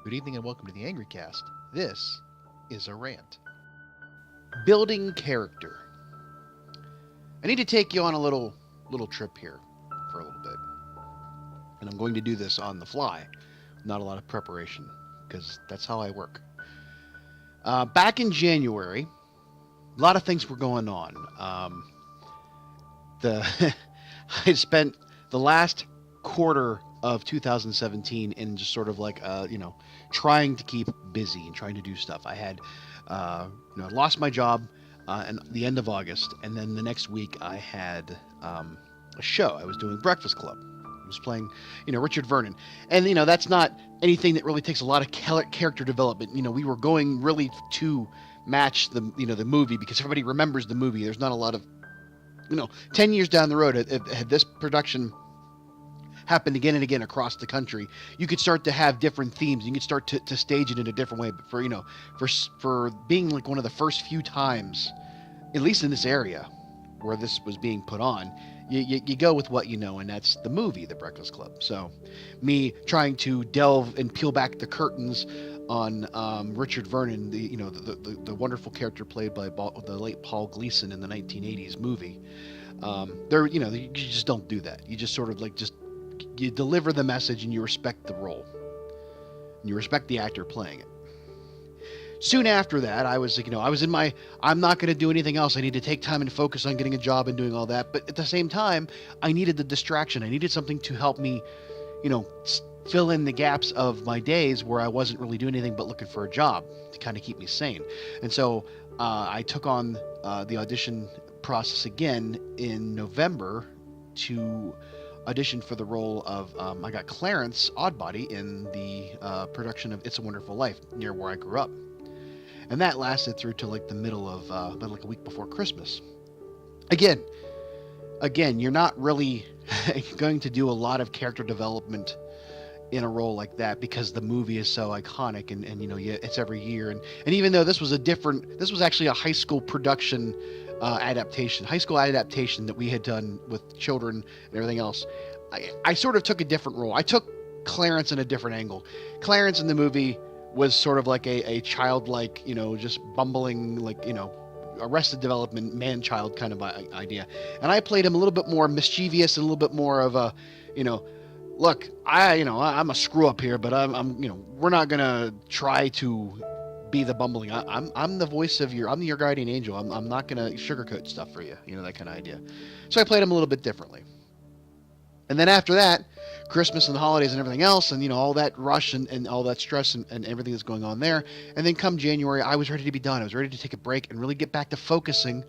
Good evening and welcome to the Angry Cast. This is a rant. Building character. I need to take you on a little trip here for a little bit. And I'm going to do this on the fly. Not a lot of preparation, because that's how I work. Back in January, a lot of things were going on. I spent the last quarter of 2017 in just sort of like trying to keep busy and trying to do stuff. I had lost my job at the end of August, and then the next week I had a show. I was doing Breakfast Club. I was playing Richard Vernon, and that's not anything that really takes a lot of character development. We were going really to match the the movie, because everybody remembers the movie. There's not a lot of 10 years down the road, had this production happened again and again across the country, you could start to have different themes. You could start to stage it in a different way. But for being like one of the first few times, at least in this area where this was being put on, you go with what you know, and that's the movie, The Breakfast Club. So me trying to delve and peel back the curtains on Richard Vernon, the wonderful character played by the late Paul Gleason in the 1980s movie. You just don't do that. You just sort of you deliver the message and you respect the role. And you respect the actor playing it. Soon after that, I was in my, I'm not going to do anything else. I need to take time and focus on getting a job and doing all that. But at the same time, I needed the distraction. I needed something to help me, fill in the gaps of my days where I wasn't really doing anything but looking for a job to kind of keep me sane. And so I took on the audition process again in November to audition for the role of, I got Clarence Oddbody in the production of It's a Wonderful Life near where I grew up. And that lasted through to like the middle of, about like a week before Christmas. Again, you're not really going to do a lot of character development in a role like that because the movie is so iconic and it's every year. And even though this was actually a high school production high school adaptation that we had done with children and everything else, I sort of took a different role. I took Clarence in a different angle. Clarence in the movie was sort of like a childlike, just bumbling, Arrested Development man-child kind of idea. And I played him a little bit more mischievous and a little bit more of a, look, I'm a screw up here, but I'm we're not gonna try to be the bumbling. I'm the voice of I'm your guardian angel. I'm not gonna sugarcoat stuff for you, that kind of idea. So I played him a little bit differently. And then after that, Christmas and the holidays and everything else, and all that rush and all that stress and everything that's going on there. And then come January, I was ready to be done. I was ready to take a break and really get back to focusing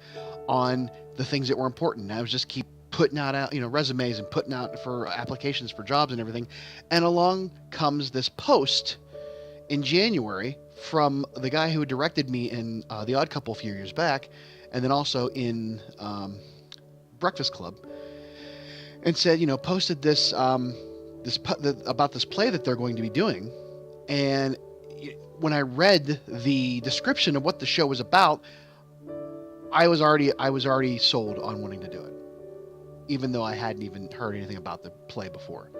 on the things that were important. I was just keep putting out resumes and putting out for applications for jobs and everything. And along comes this post in January from the guy who directed me in The Odd Couple a few years back, and then also in Breakfast Club, and said, posted this about this play that they're going to be doing. And when I read the description of what the show was about, I was already sold on wanting to do it, even though I hadn't even heard anything about the play before.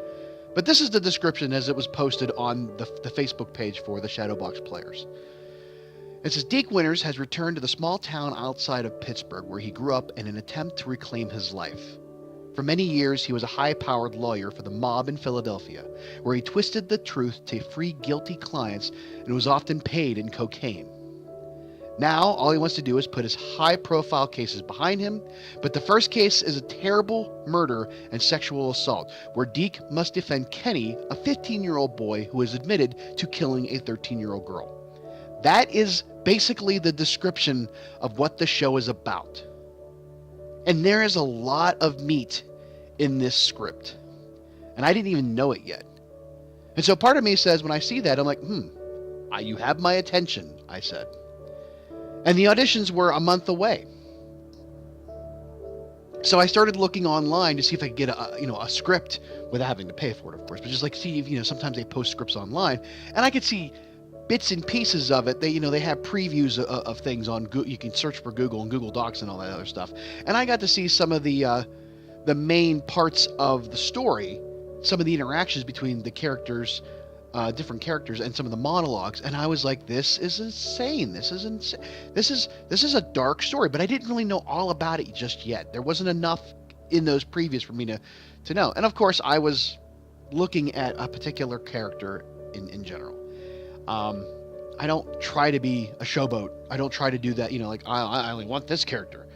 But this is the description as it was posted on the Facebook page for the Shadowbox players. It says, Deke Winters has returned to the small town outside of Pittsburgh where he grew up in an attempt to reclaim his life. For many years, he was a high-powered lawyer for the mob in Philadelphia, where he twisted the truth to free guilty clients and was often paid in cocaine. Now, all he wants to do is put his high-profile cases behind him, but the first case is a terrible murder and sexual assault, where Deke must defend Kenny, a 15-year-old boy who is admitted to killing a 13-year-old girl. That is basically the description of what the show is about. And there is a lot of meat in this script. And I didn't even know it yet. And so part of me says, when I see that, I'm like, you have my attention, I said. And the auditions were a month away. So I started looking online to see if I could get a script without having to pay for it, of course. But just see if, sometimes they post scripts online. And I could see bits and pieces of it. They have previews of things on Google. You can search for Google and Google Docs and all that other stuff. And I got to see some of the main parts of the story, some of the interactions between the characters different characters and some of the monologues, and I was like, this is insane. This is insane. This is a dark story, but I didn't really know all about it just yet. There wasn't enough in those previews for me to know. And of course, I was looking at a particular character in general. I don't try to be a showboat. I don't try to do that. Like I only want this character.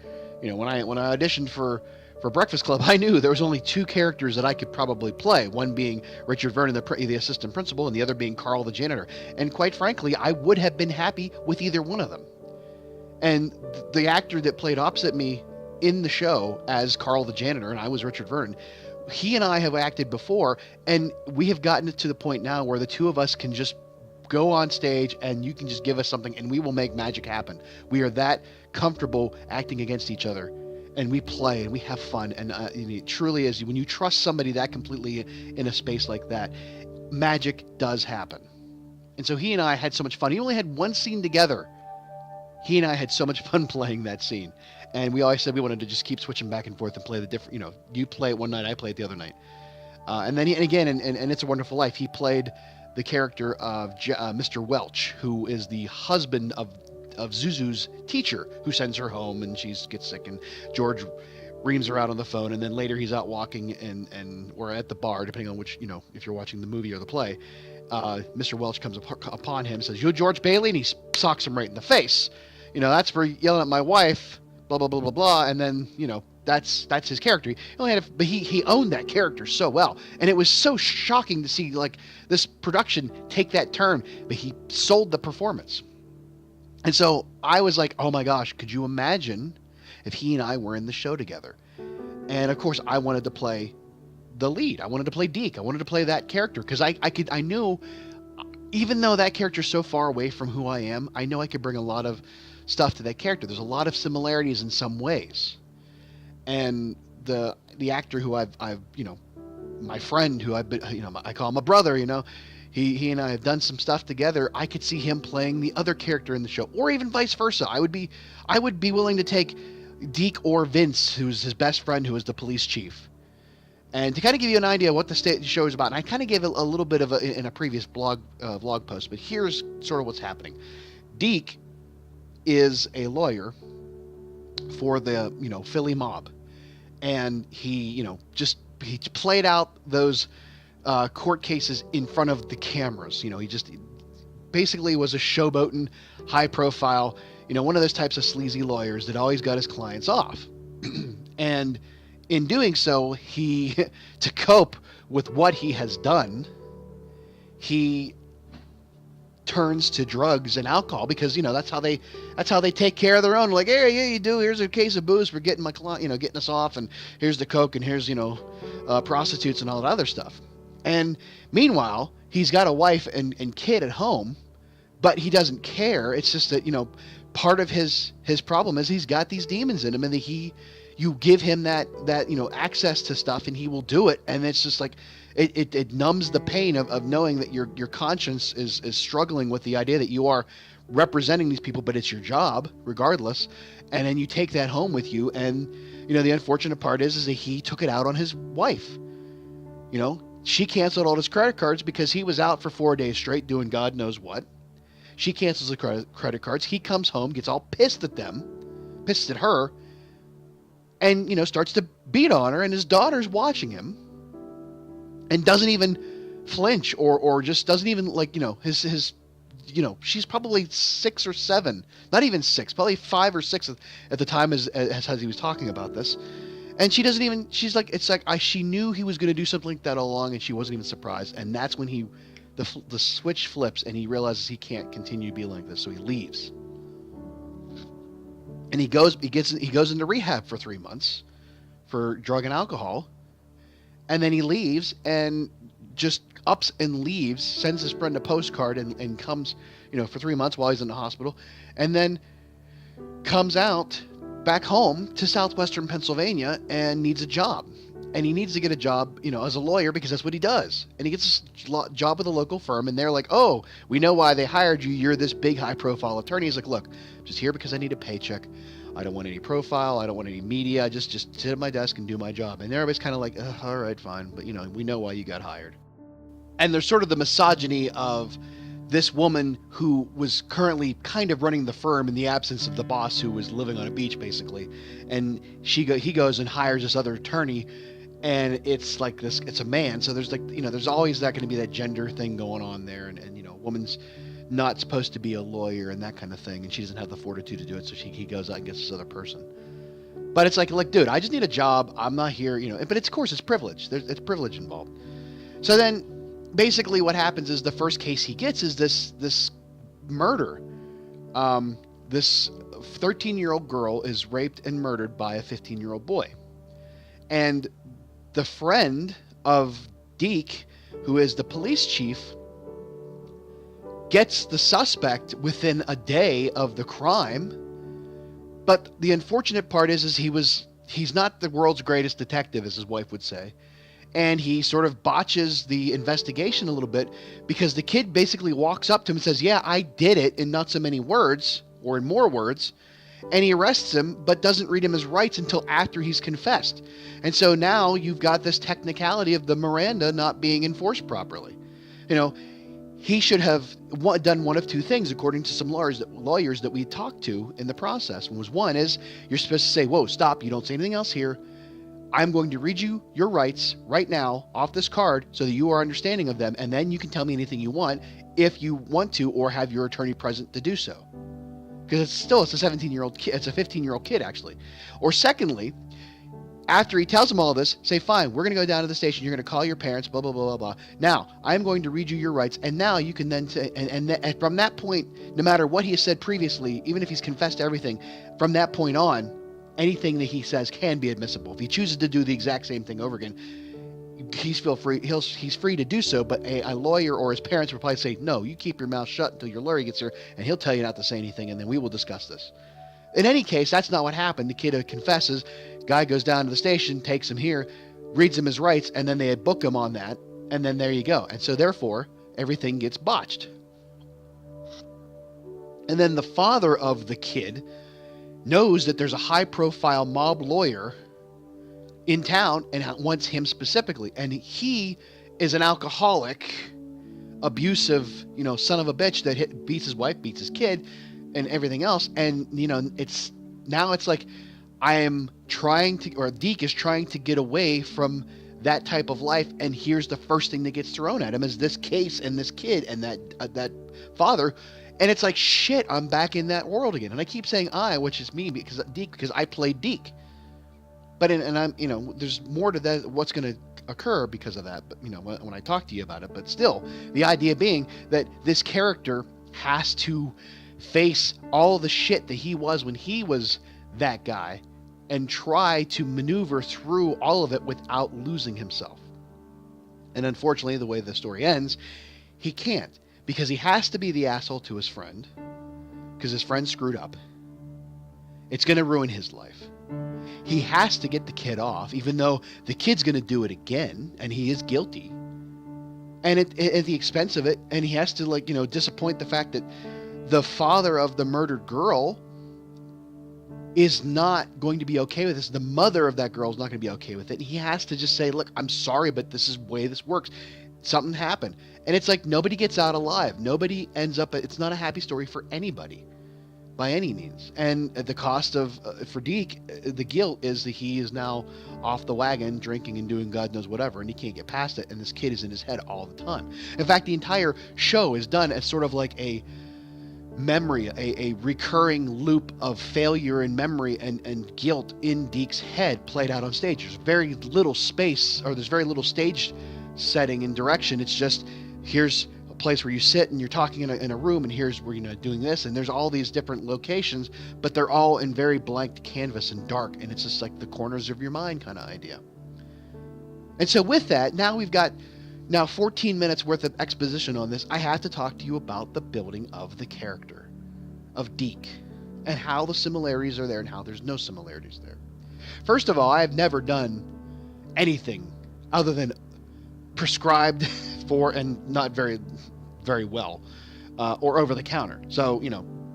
When I auditioned for Breakfast Club, I knew there was only two characters that I could probably play. One being Richard Vernon, the assistant principal, and the other being Carl, the janitor. And quite frankly, I would have been happy with either one of them. And the actor that played opposite me in the show as Carl, the janitor, and I was Richard Vernon, he and I have acted before, and we have gotten it to the point now where the two of us can just go on stage and you can just give us something and we will make magic happen. We are that comfortable acting against each other. And we play and we have fun, and it truly is, when you trust somebody that completely in a space like that, magic does happen. And so he and I had so much fun. He only had one scene together. He and I had so much fun playing that scene, and we always said we wanted to just keep switching back and forth and play the different. You play it one night, I play it the other night, and then again, and It's a Wonderful Life, he played the character of Mr. Welch, who is the husband of Zuzu's teacher, who sends her home and she gets sick, and George reams her out on the phone, and then later he's out walking and or at the bar, depending on which, if you're watching the movie or the play, Mr. Welch comes upon him, says, "You George Bailey?" and he socks him right in the face. That's for yelling at my wife, blah blah blah blah blah. And then that's his character. He only had but he owned that character so well, and it was so shocking to see this production take that turn, but he sold the performance. And so I was like, oh my gosh, could you imagine if he and I were in the show together? And of course, I wanted to play the lead. I wanted to play Deke. I wanted to play that character because I knew, even though that character's so far away from who I am, I know I could bring a lot of stuff to that character. There's a lot of similarities in some ways. And the actor who I've my friend who I've been, I call him a brother, He and I have done some stuff together. I could see him playing the other character in the show, or even vice versa. I would be willing to take Deke or Vince, who's his best friend, who is the police chief. And to kind of give you an idea of what the show is about, and I kind of gave a little bit of in a previous vlog post, but here's sort of what's happening. Deke is a lawyer for the Philly mob, and he played out those court cases in front of the cameras. He just basically was a showboating, high profile, one of those types of sleazy lawyers that always got his clients off. And in doing so, to cope with what he has done, he turns to drugs and alcohol because that's how they take care of their own. Like, hey, yeah, you do. Here's a case of booze for getting my client, getting us off, and here's the coke, and here's prostitutes and all that other stuff. And meanwhile, he's got a wife and kid at home, but he doesn't care. It's just that, part of his problem is he's got these demons in him, and you give him that access to stuff and he will do it. And it's just like, it numbs the pain of knowing that your conscience is struggling with the idea that you are representing these people, but it's your job regardless. And then you take that home with you. And, the unfortunate part is that he took it out on his wife. She canceled all his credit cards because he was out for 4 days straight doing God knows what. She cancels the credit cards. He comes home, gets all pissed at her, and, starts to beat on her. And his daughter's watching him and doesn't even flinch or just doesn't even she's probably 6 or 7, not even 6, probably 5 or 6 at the time as he was talking about this. And she doesn't even, she's like, she knew he was going to do something like that all along, and she wasn't even surprised. And that's when the switch flips and he realizes he can't continue being like this. So he leaves. And he goes into rehab for 3 months for drug and alcohol. And then he leaves and just ups and leaves, sends his friend a postcard and comes, for 3 months while he's in the hospital. And then comes out back home to southwestern Pennsylvania and needs a job. And he needs to get a job, as a lawyer because that's what he does. And he gets a job with a local firm, and they're like, oh, we know why they hired you. You're this big high-profile attorney. He's like, look, I'm just here because I need a paycheck. I don't want any profile. I don't want any media. I just sit at my desk and do my job. And everybody's kind of like, all right, fine. But, we know why you got hired. And there's sort of the misogyny of this woman who was currently kind of running the firm in the absence of the boss, who was living on a beach basically, and he goes and hires this other attorney, and it's like this, it's a man, so there's like, there's always that going to be that gender thing going on there, and woman's not supposed to be a lawyer and that kind of thing, and she doesn't have the fortitude to do it, so he goes out and gets this other person. But it's like, dude, I just need a job. I'm not here, but it's, of course, it's privilege. It's privilege involved. So then basically what happens is the first case he gets is this murder. This 13-year-old girl is raped and murdered by a 15-year-old boy. And the friend of Deke, who is the police chief, gets the suspect within a day of the crime. But the unfortunate part is he's not the world's greatest detective, as his wife would say. And he sort of botches the investigation a little bit, because the kid basically walks up to him and says, yeah, I did it, in not so many words, or in more words. And he arrests him, but doesn't read him his rights until after he's confessed. And so now you've got this technicality of the Miranda not being enforced properly. He should have done one of two things, according to some lawyers that we talked to in the process. One is, you're supposed to say, whoa, stop, you don't say anything else here. I'm going to read you your rights right now off this card so that you are understanding of them, and then you can tell me anything you want if you want to, or have your attorney present to do so. Because it's a 17-year-old kid, it's a 15-year-old kid, actually. Or secondly, after he tells them all this, say, fine, we're going to go down to the station, you're going to call your parents, blah, blah, blah, blah, blah. Now, I'm going to read you your rights, and now you can then say, and from that point, no matter what he has said previously, even if he's confessed to everything, from that point on, anything that he says can be admissible. If he chooses to do the exact same thing over again, he's free to do so, but a lawyer or his parents will probably say, no, you keep your mouth shut until your lawyer gets here, and he'll tell you not to say anything, and then we will discuss this. In any case, that's not what happened. The kid confesses, guy goes down to the station, takes him here, reads him his rights, and then they book him on that, and then there you go. And so therefore, everything gets botched. And then the father of the kid knows that there's a high-profile mob lawyer in town and wants him specifically. And he is an alcoholic, abusive, son of a bitch that beats his wife, beats his kid, and everything else. And, it's like Deke is trying to get away from that type of life. And here's the first thing that gets thrown at him is this case and this kid and that father. And it's like, shit, I'm back in that world again. And I keep saying which is me, because I played Deke. But I'm, there's more to that, what's going to occur because of that. But, when I talk to you about it, but still, the idea being that this character has to face all the shit that he was when he was that guy and try to maneuver through all of it without losing himself. And unfortunately, the way the story ends, he can't. Because he has to be the asshole to his friend, because his friend screwed up. It's going to ruin his life. He has to get the kid off, even though the kid's going to do it again, and he is guilty. And at the expense of it, and he has to, disappoint the fact that the father of the murdered girl is not going to be okay with this. The mother of that girl is not going to be okay with it. And he has to just say, look, I'm sorry, but this is the way this works. Something happened. And it's like nobody gets out alive. Nobody ends up, it's not a happy story for anybody by any means. And at the cost of, for Deke, the guilt is that he is now off the wagon, drinking and doing God knows whatever, and he can't get past it. And this kid is in his head all the time. In fact, the entire show is done as sort of like a memory, a recurring loop of failure and memory and guilt in Deke's head played out on stage. There's very little space, or there's very little stage setting and direction. It's just, here's a place where you sit and you're talking in a room, and here's where you're doing this, and there's all these different locations, but they're all in very blank canvas and dark, and it's just like the corners of your mind kind of idea. And so with that, now we've got 14 minutes worth of exposition on this. I have to talk to you about the building of the character of Deke and how the similarities are there and how there's no similarities there. First of all, I've never done anything other than prescribed for and not very, very well, or over the counter. So,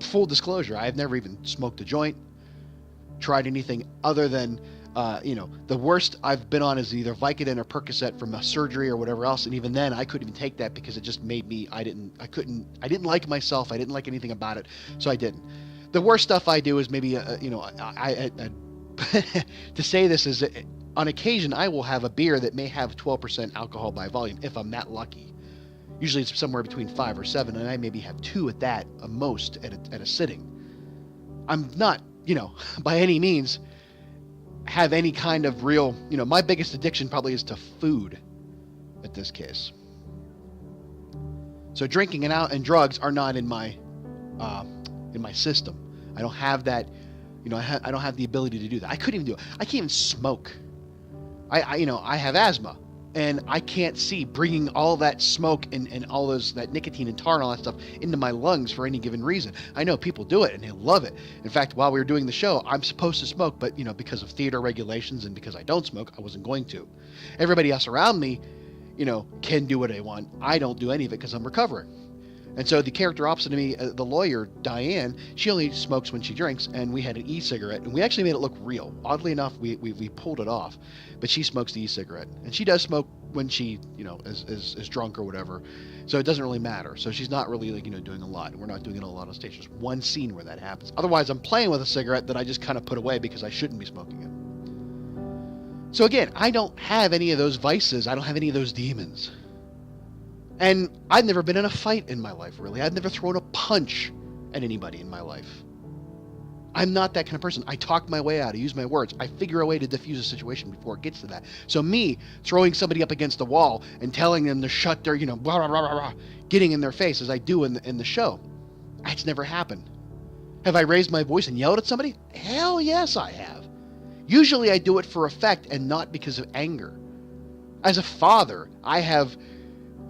full disclosure, I've never even smoked a joint, tried anything other than The worst I've been on is either Vicodin or Percocet from a surgery or whatever else, and even then I couldn't even take that because it just made me. I didn't like myself. I didn't like anything about it, so I didn't. The worst stuff I do is maybe, to say this is, on occasion I will have a beer that may have 12% alcohol by volume if I'm that lucky. Usually it's somewhere between 5 or 7, and I maybe have 2 at that, most at a sitting. I'm not, by any means have any kind of real, my biggest addiction probably is to food at this case. So drinking and drugs are not in my system. I don't have that, I don't have the ability to do that. I couldn't even do it. I can't even smoke. I have asthma, and I can't see bringing all that smoke and all that nicotine and tar and all that stuff into my lungs for any given reason. I know people do it and they love it. In fact, while we were doing the show, I'm supposed to smoke, but because of theater regulations and because I don't smoke, I wasn't going to. Everybody else around me, can do what they want. I don't do any of it because I'm recovering. And so the character opposite of me, the lawyer, Diane, she only smokes when she drinks, and we had an e-cigarette, and we actually made it look real. Oddly enough, we pulled it off, but she smokes the e-cigarette, and she does smoke when she, is drunk or whatever, so it doesn't really matter. So she's not really doing a lot. We're not doing it a lot on stage. There's one scene where that happens. Otherwise, I'm playing with a cigarette that I just kind of put away because I shouldn't be smoking it. So again, I don't have any of those vices. I don't have any of those demons. And I've never been in a fight in my life, really. I've never thrown a punch at anybody in my life. I'm not that kind of person. I talk my way out. I use my words. I figure a way to diffuse a situation before it gets to that. So me throwing somebody up against the wall and telling them to shut their, blah, blah, blah, blah, blah, getting in their face as I do in the show, that's never happened. Have I raised my voice and yelled at somebody? Hell yes, I have. Usually I do it for effect and not because of anger. As a father, I have...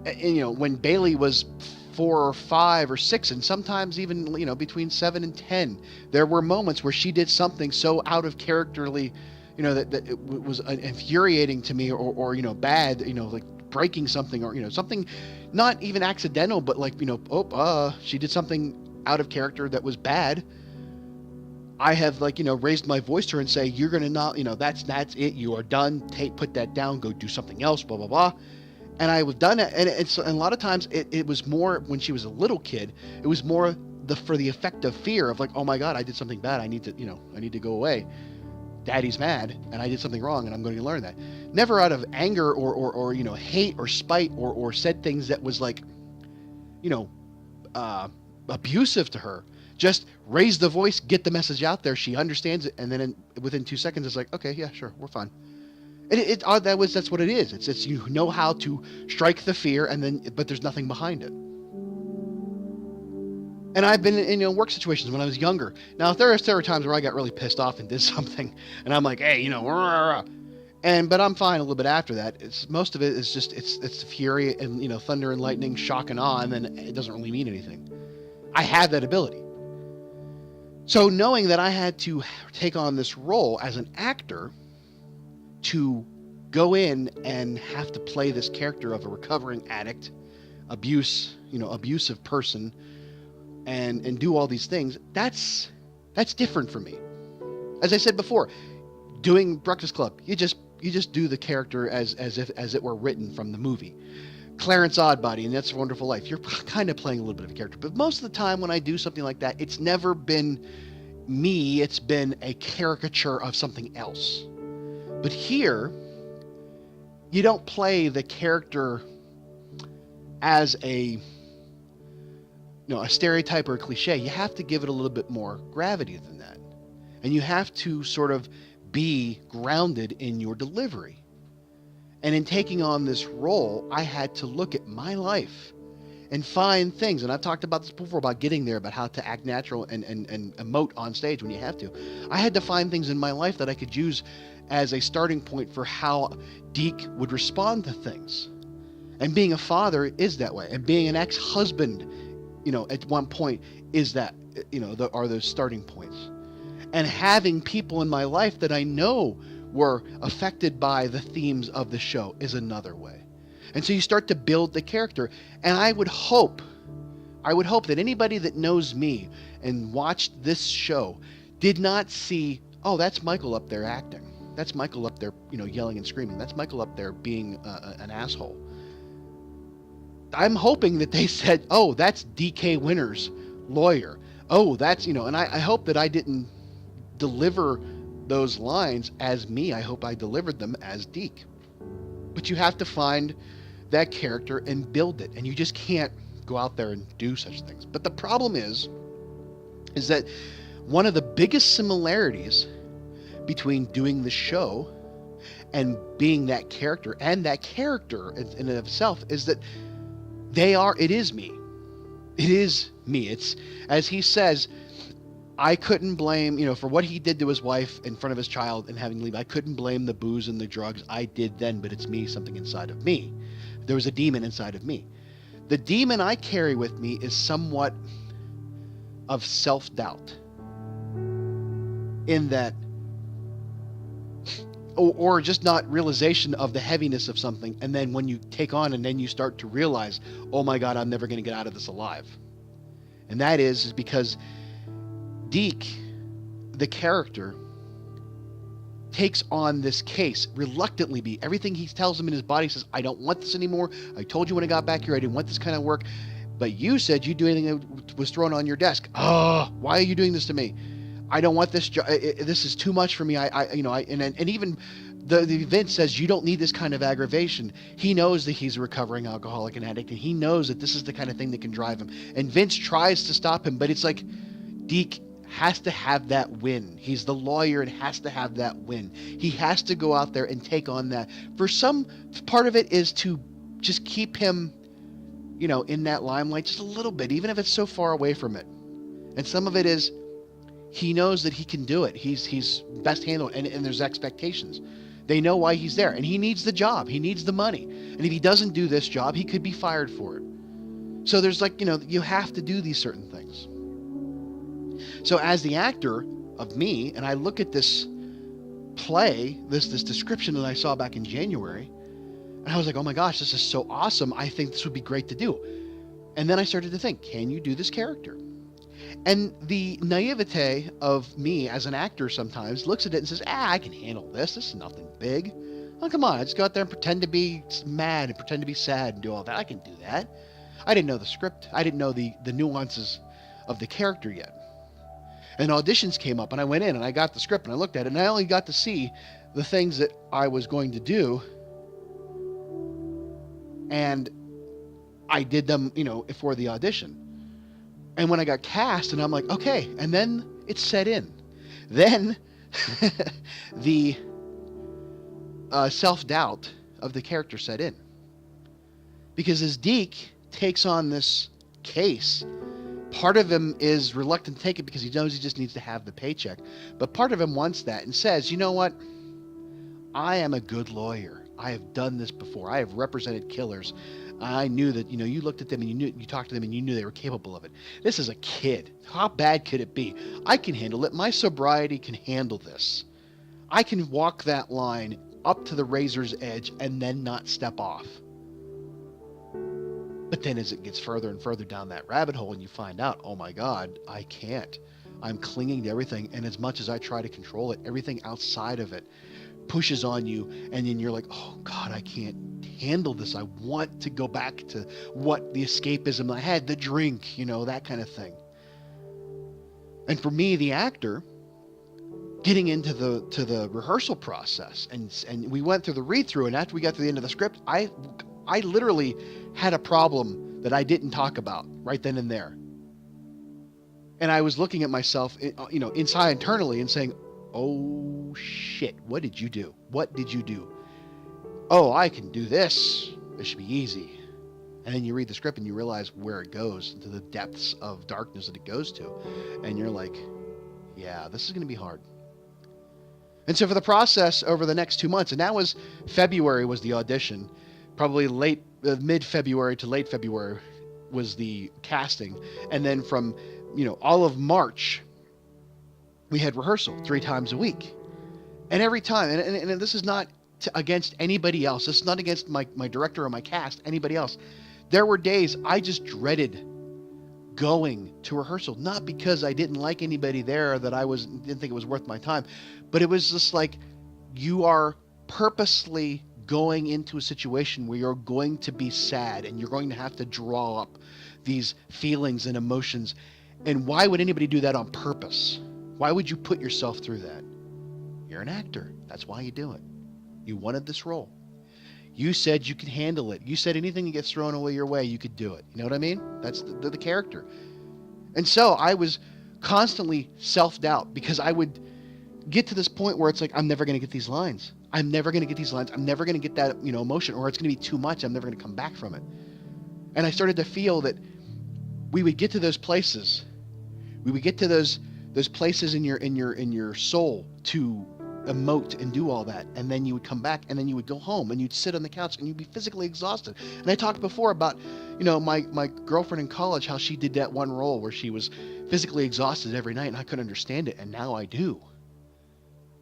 when Bailey was 4 or 5 or 6, and sometimes even, between 7 and 10, there were moments where she did something so out of characterly, that it was infuriating to me or bad, like breaking something or, something not even accidental, but like, she did something out of character that was bad. I have raised my voice to her and say, you're going to not, that's it. You are done. Put that down, go do something else, blah, blah, blah. And I was done it, and a lot of times it was more when she was a little kid. It was more for the effect of fear of like, oh my God, I did something bad. I need to go away. Daddy's mad, and I did something wrong, and I'm going to learn that. Never out of anger or hate or spite or said things that was like, abusive to her. Just raise the voice, get the message out there. She understands it, and then within 2 seconds, it's like, okay, yeah, sure, we're fine. That's what it is. It's you know how to strike the fear, but there's nothing behind it. And I've been in work situations when I was younger. Now there are times where I got really pissed off and did something, and I'm like, hey, but I'm fine a little bit after that. Most of it is just it's fury and thunder and lightning, shock and awe, and then it doesn't really mean anything. I have that ability. So knowing that I had to take on this role as an actor, to go in and have to play this character of a recovering addict, abusive person, and do all these things, that's different for me. As I said before, doing Breakfast Club, you just do the character as it were written from the movie. Clarence Oddbody, and That's a Wonderful Life, you're kind of playing a little bit of a character. But most of the time when I do something like that, it's never been me, it's been a caricature of something else. But here, you don't play the character as a stereotype or a cliche. You have to give it a little bit more gravity than that. And you have to sort of be grounded in your delivery. And in taking on this role, I had to look at my life and find things. And I've talked about this before, about getting there, about how to act natural and emote on stage when you have to. I had to find things in my life that I could use as a starting point for how Deke would respond to things. And being a father is that way. And being an ex-husband, at one point is that, are those starting points. And having people in my life that I know were affected by the themes of the show is another way. And so you start to build the character. And I would hope that anybody that knows me and watched this show did not see, oh, that's Michael up there acting. That's Michael up there, yelling and screaming. That's Michael up there being an asshole. I'm hoping that they said, oh, that's DK Winner's lawyer. Oh, that's, and I hope that I didn't deliver those lines as me. I hope I delivered them as Deke. But you have to find that character and build it. And you just can't go out there and do such things. But the problem is that one of the biggest similarities between doing the show and being that character, and that character in and of itself, is that it is me. It is me. It's, as he says, I couldn't blame, for what he did to his wife in front of his child and having to leave. I couldn't blame the booze and the drugs. I did then, but it's me, something inside of me. There was a demon inside of me. The demon I carry with me is somewhat of self-doubt. In that, or just not realization of the heaviness of something. And then when you take on and then you start to realize, oh my God, I'm never going to get out of this alive. And that is because Deke, the character, takes on this case reluctantly. Everything he tells him in his body says, I don't want this anymore. I told you when I got back here I didn't want this kind of work. But you said you'd do anything that was thrown on your desk. Oh, why are you doing this to me? I don't want this job. This is too much for me. And even the Vince says you don't need this kind of aggravation. He knows that he's a recovering alcoholic and addict, and he knows that this is the kind of thing that can drive him. And Vince tries to stop him, but it's like Deke has to have that win. He's the lawyer and has to have that win. He has to go out there and take on that. For some part of it is to just keep him, in that limelight just a little bit, even if it's so far away from it. And some of it is he knows that he can do it. He's best handled, and there's expectations. They know why he's there, and he needs the job. He needs the money. And if he doesn't do this job, he could be fired for it. So there's you have to do these certain things. So as the actor of me, and I look at this play, this description that I saw back in January, and I was like, oh my gosh, this is so awesome. I think this would be great to do. And then I started to think, can you do this character? And the naivete of me as an actor sometimes looks at it and says, I can handle this. This is nothing big. Oh, come on. I just go out there and pretend to be mad and pretend to be sad and do all that. I can do that. I didn't know the script. I didn't know the nuances of the character yet. And auditions came up, and I went in and I got the script and I looked at it, and I only got to see the things that I was going to do. And I did them, for the audition. And when I got cast, and I'm like, okay, and then it set in. Then the self-doubt of the character set in. Because as Deke takes on this case, part of him is reluctant to take it because he knows he just needs to have the paycheck. But part of him wants that and says, you know what? I am a good lawyer. I have done this before. I have represented killers. I knew that, you looked at them and you talked to them and you knew they were capable of it. This is a kid. How bad could it be? I can handle it. My sobriety can handle this. I can walk that line up to the razor's edge and then not step off. But then as it gets further and further down that rabbit hole and you find out, oh my God, I can't. I'm clinging to everything. And as much as I try to control it, everything outside of it pushes on you, and then you're like, oh God, I can't handle this. I want to go back to what the escapism I had, the drink, that kind of thing. And for me, the actor, getting into the rehearsal process, and we went through the read-through, and after we got to the end of the script, I literally had a problem that I didn't talk about right then and there. And I was looking at myself, inside internally and saying, oh shit, what did you do? What did you do? Oh, I can do this. This should be easy. And then you read the script and you realize where it goes, into the depths of darkness that it goes to. And you're like, yeah, this is going to be hard. And so for the process over the next 2 months, and that was February was the audition, probably mid-February to late February was the casting. And then from, all of March, we had rehearsal 3 times a week. And every time, and this is not against anybody else. This is not against my director or my cast, anybody else. There were days I just dreaded going to rehearsal, not because I didn't like anybody there, that didn't think it was worth my time, but it was just like you are purposely going into a situation where you're going to be sad and you're going to have to draw up these feelings and emotions. And why would anybody do that on purpose? Why would you put yourself through that? You're an actor. That's why you do it. You wanted this role. You said you could handle it. You said anything that gets thrown away your way, you could do it. You know what I mean? That's the character. And so I was constantly self-doubt because I would get to this point where it's like, I'm never going to get these lines. I'm never going to get these lines. I'm never going to get that, emotion, or it's going to be too much. I'm never going to come back from it. And I started to feel that we would get to those places. We would get to those places in your soul to emote and do all that, and then you would come back, and then you would go home, and you'd sit on the couch, and you'd be physically exhausted. And I talked before about, my girlfriend in college, how she did that one role where she was physically exhausted every night, and I couldn't understand it, and now I do.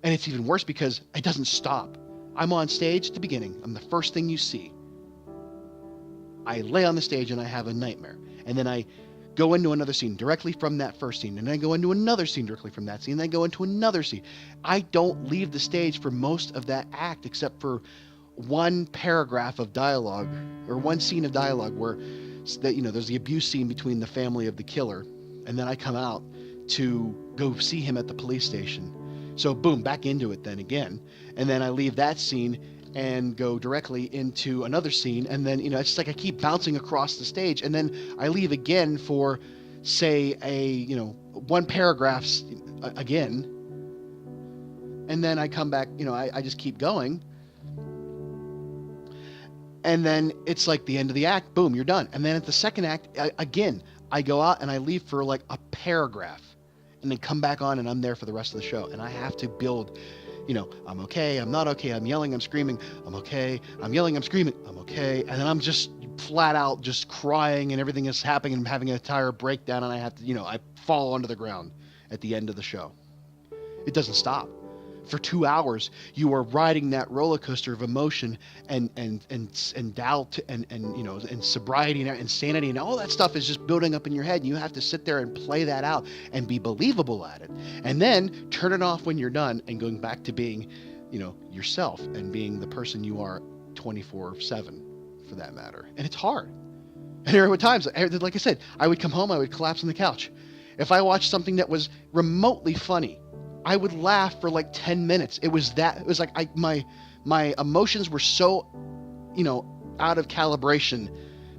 And it's even worse because it doesn't stop. I'm on stage at the beginning. I'm the first thing you see. I lay on the stage and I have a nightmare, and then I go into another scene directly from that first scene, and then I go into another scene directly from that scene, and then I go into another scene. I don't leave the stage for most of that act except for one paragraph of dialogue, or one scene of dialogue where there's the abuse scene between the family of the killer, and then I come out to go see him at the police station. So boom, back into it then again, and then I leave that scene and go directly into another scene, and then it's just like I keep bouncing across the stage, and then I leave again for, say, one paragraph again, and then I come back. I just keep going, and then it's like the end of the act. Boom, you're done. And then at the second act, again, I go out and I leave for like a paragraph, and then come back on, and I'm there for the rest of the show, and I have to build. I'm okay, I'm not okay, I'm yelling, I'm screaming, I'm okay, I'm yelling, I'm screaming, I'm okay. And then I'm just flat out just crying, and everything is happening, and I'm having an entire breakdown, and I have to, I fall onto the ground at the end of the show. It doesn't stop. For 2 hours, you are riding that roller coaster of emotion and doubt and sobriety and insanity, and all that stuff is just building up in your head. And you have to sit there and play that out and be believable at it, and then turn it off when you're done and going back to being, yourself and being the person you are 24/7, for that matter. And it's hard. And there were times, like I said, I would come home, I would collapse on the couch. If I watched something that was remotely funny, I would laugh for like 10 minutes. It was like my emotions were so, out of calibration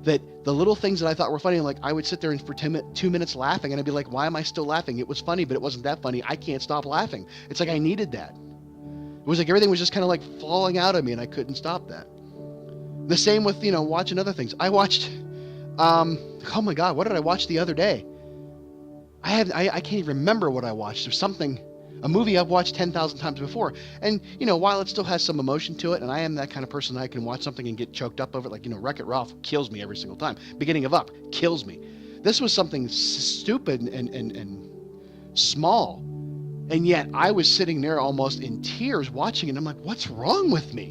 that the little things that I thought were funny, like I would sit there and for 2 minutes laughing, and I'd be like, why am I still laughing? It was funny, but it wasn't that funny. I can't stop laughing. It's like I needed that. It was like everything was just kind of like falling out of me, and I couldn't stop that. The same with, watching other things. I watched, oh my God, what did I watch the other day? I can't even remember what I watched. There's a movie I've watched 10,000 times before. And, while it still has some emotion to it, and I am that kind of person, I can watch something and get choked up over it. Like, Wreck-It Ralph kills me every single time. Beginning of Up kills me. This was something stupid and small. And yet I was sitting there almost in tears watching it. And I'm like, what's wrong with me?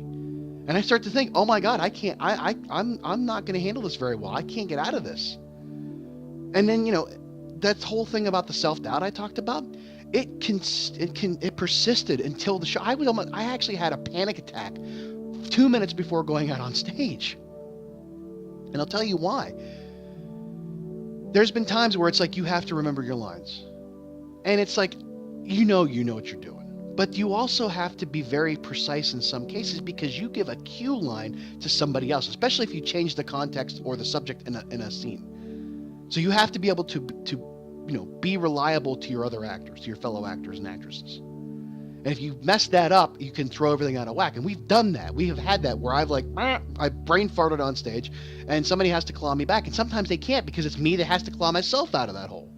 And I start to think, oh my God, I'm not going to handle this very well. I can't get out of this. And then, that whole thing about the self-doubt I talked about, it persisted until the show. I actually had a panic attack 2 minutes before going out on stage. And I'll tell you why. There's been times where it's like you have to remember your lines. And it's like, you know what you're doing. But you also have to be very precise in some cases, because you give a cue line to somebody else, especially if you change the context or the subject in a scene. So you have to be able to be reliable to your other actors, to your fellow actors and actresses. And if you mess that up, you can throw everything out of whack. And we've done that. We have had that where I brain farted on stage, and somebody has to claw me back. And sometimes they can't, because it's me that has to claw myself out of that hole.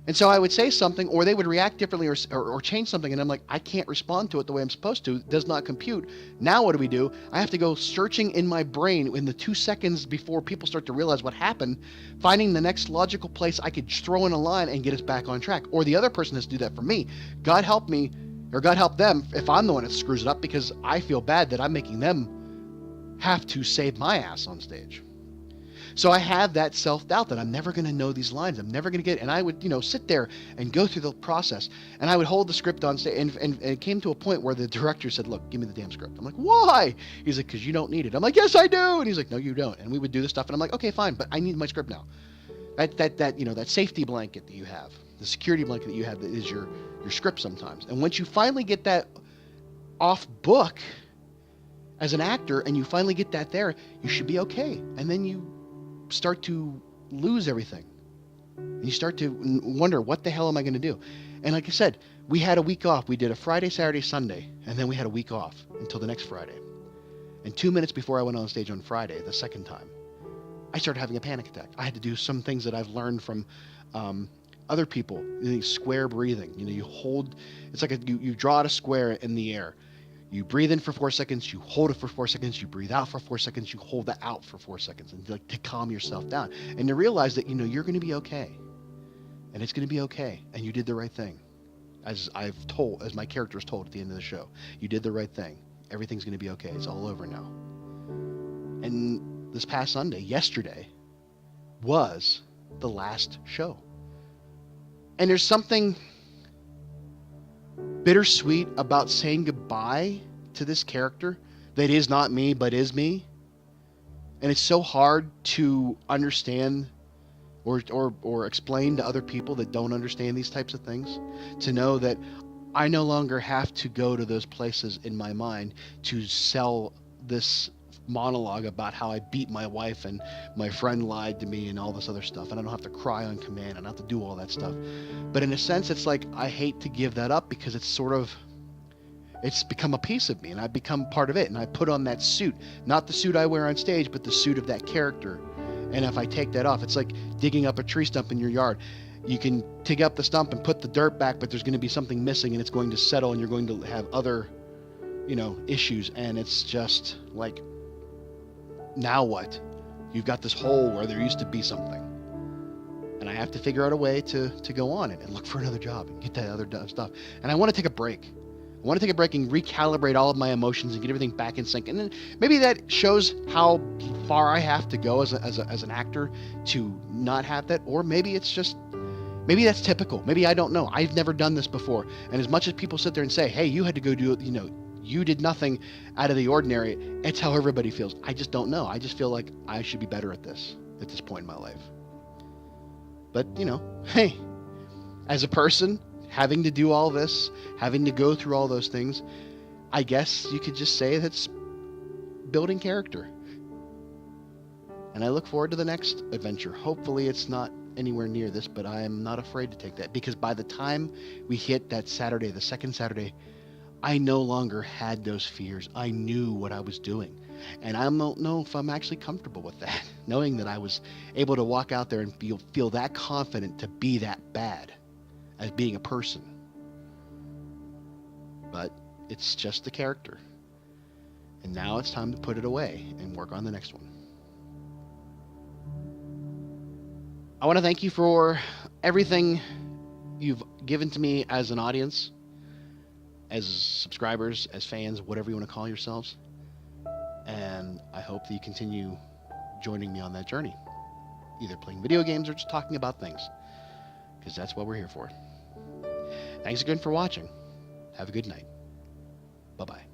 And so I would say something, or they would react differently, or change something, and I'm like, I can't respond to it the way I'm supposed to. It does not compute. Now what do? I have to go searching in my brain in the 2 seconds before people start to realize what happened, finding the next logical place I could throw in a line and get us back on track. Or the other person has to do that for me. God help me, or God help them if I'm the one that screws it up, because I feel bad that I'm making them have to save my ass on stage. So I have that self-doubt that I'm never going to know these lines. I'm never going to get it. And I would, sit there and go through the process. And I would hold the script on stage. And it came to a point where the director said, look, give me the damn script. I'm like, why? He's like, because you don't need it. I'm like, yes, I do. And he's like, no, you don't. And we would do the stuff. And I'm like, okay, fine. But I need my script now. That safety blanket that you have, the security blanket that you have, that is your script sometimes. And once you finally get that off book as an actor, and you finally get that there, you should be okay. And then you start to lose everything. And you start to wonder, what the hell am I going to do? And like I said, we had a week off. We did a Friday, Saturday, Sunday, and then we had a week off until the next Friday. And 2 minutes before I went on stage on Friday, the second time, I started having a panic attack. I had to do some things that I've learned from other people. Square breathing. You hold, it's like you draw out a square in the air. You breathe in for 4 seconds, you hold it for 4 seconds, you breathe out for 4 seconds, you hold that out for 4 seconds, and to calm yourself down. And to realize that, you're going to be okay. And it's going to be okay. And you did the right thing. As my character is told at the end of the show. You did the right thing. Everything's going to be okay. It's all over now. And this past Sunday, yesterday, was the last show. And there's something bittersweet about saying goodbye to this character that is not me but is me. And it's so hard to understand or explain to other people that don't understand these types of things, to know that I no longer have to go to those places in my mind to sell this monologue about how I beat my wife and my friend lied to me and all this other stuff, and I don't have to cry on command. I don't have to do all that stuff. But in a sense, it's like I hate to give that up, because it's become a piece of me, and I've become part of it. And I put on that suit, not the suit I wear on stage, but the suit of that character. And if I take that off, it's like digging up a tree stump in your yard. You can dig up the stump and put the dirt back, but there's going to be something missing, and it's going to settle, and you're going to have other, issues. And it's just like, now what? You've got this hole where there used to be something. And I have to figure out a way to go on it and look for another job and get that other stuff. And I want to take a break. I want to take a break and recalibrate all of my emotions and get everything back in sync. And then maybe that shows how far I have to go as an actor to not have that. Or maybe it's just, maybe that's typical. Maybe I don't know. I've never done this before. And as much as people sit there and say, hey, you had to go do it, you did nothing out of the ordinary, it's how everybody feels. I just don't know. I just feel like I should be better at this point in my life. But, hey, as a person, having to do all this, having to go through all those things, I guess you could just say that's building character. And I look forward to the next adventure. Hopefully it's not anywhere near this, but I am not afraid to take that, because by the time we hit that Saturday, the second Saturday, I no longer had those fears. I knew what I was doing. And I don't know if I'm actually comfortable with that, knowing that I was able to walk out there and feel that confident to be that bad as being a person. But it's just the character. And now it's time to put it away and work on the next one. I want to thank you for everything you've given to me as an audience, as subscribers, as fans, whatever you want to call yourselves. And I hope that you continue joining me on that journey, either playing video games or just talking about things, because that's what we're here for. Thanks again for watching. Have a good night. Bye-bye.